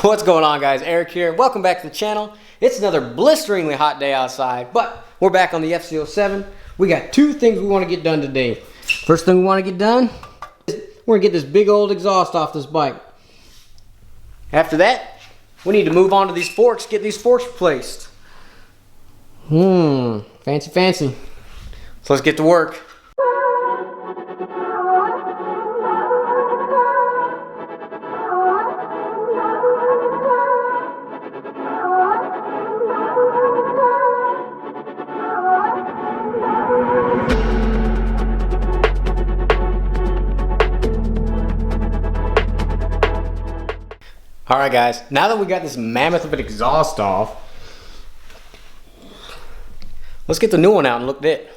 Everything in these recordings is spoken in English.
What's going on, guys? Eric here. Welcome back to the channel. It's another blisteringly hot day outside, but we're back on the FZ-07. We got two things we want to get done today. First thing we want to get done is we're going to get this big old exhaust off this bike. After that, we need to move on to these forks, get these forks replaced. Fancy, fancy. So let's get to work. Alright guys, now that we got this mammoth of an exhaust off, let's get the new one out and look at it.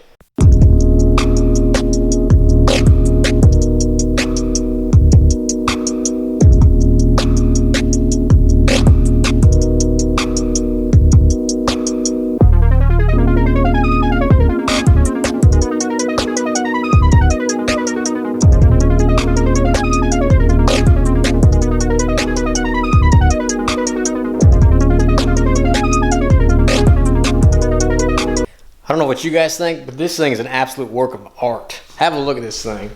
I don't know what you guys think, but this thing is an absolute work of art. Have a look at this thing.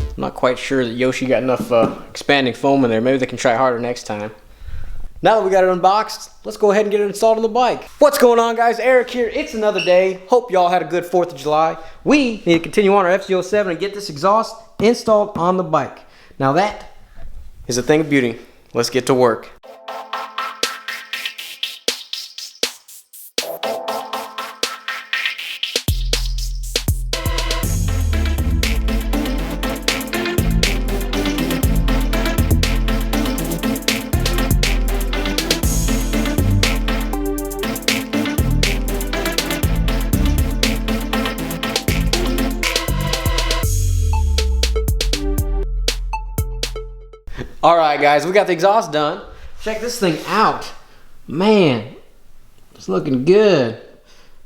I'm not quite sure that Yoshi got enough expanding foam in there. Maybe they can try harder next time. Now that we got it unboxed, let's go ahead and get it installed on the bike. What's going on, guys? Eric here. It's another day. Hope y'all had a good 4th of July. We need to continue on our FZ-07 and get this exhaust installed on the bike. Now that is a thing of beauty. Let's get to work. Alright guys, we got the exhaust done. Check this thing out. Man, it's looking good.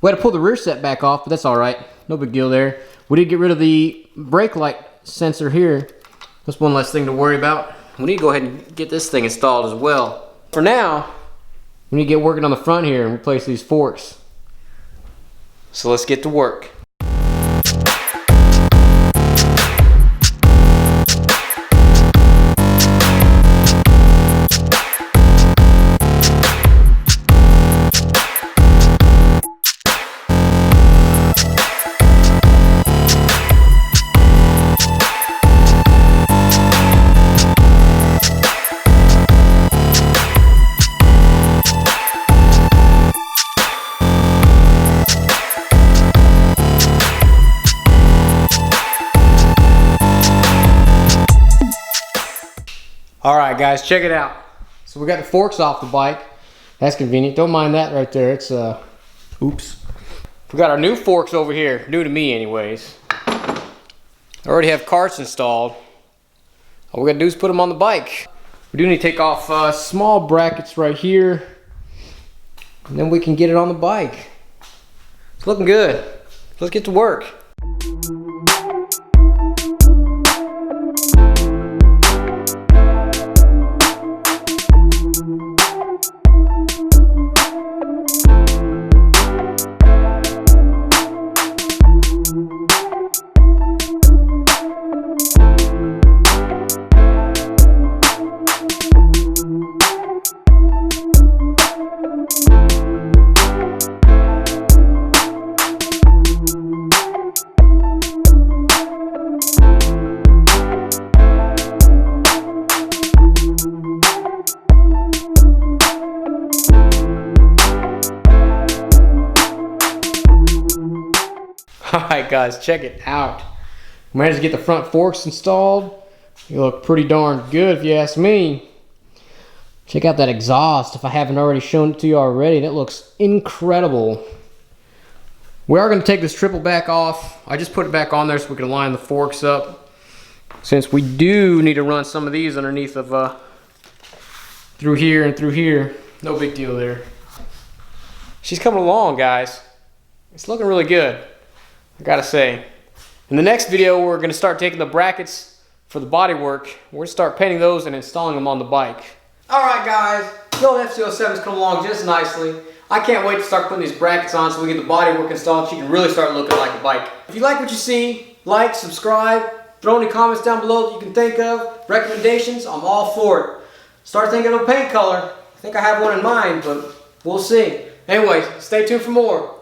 We had to pull the rear set back off, but that's alright. No big deal there. We did get rid of the brake light sensor here. That's one less thing to worry about. We need to go ahead and get this thing installed as well. For now, we need to get working on the front here and replace these forks. So let's get to work. Alright guys, check it out. So we got the forks off the bike. That's convenient. Don't mind that right there. It's oops. We got our new forks over here. New to me anyways. I already have carts installed. All we gotta do is put them on the bike. We do need to take off small brackets right here. And then we can get it on the bike. It's looking good. Let's get to work. Alright guys, check it out. We managed to get the front forks installed. They look pretty darn good if you ask me. Check out that exhaust if I haven't already shown it to you already. That looks incredible. We are going to take this triple back off. I just put it back on there so we can line the forks up. since we do need to run some of these underneath of through here and through here. No big deal there. She's coming along, guys. It's looking really good, I gotta say. In the next video, we're gonna start taking the brackets for the body work. We're gonna start painting those and installing them on the bike. All right, guys, the old FZ-07's come along just nicely. I can't wait to start putting these brackets on so we get the body work installed so you can really start looking like a bike. If you like what you see, like, subscribe, throw any comments down below that you can think of, recommendations, I'm all for it. Start thinking of a paint color. I think I have one in mind, but we'll see. Anyways, stay tuned for more.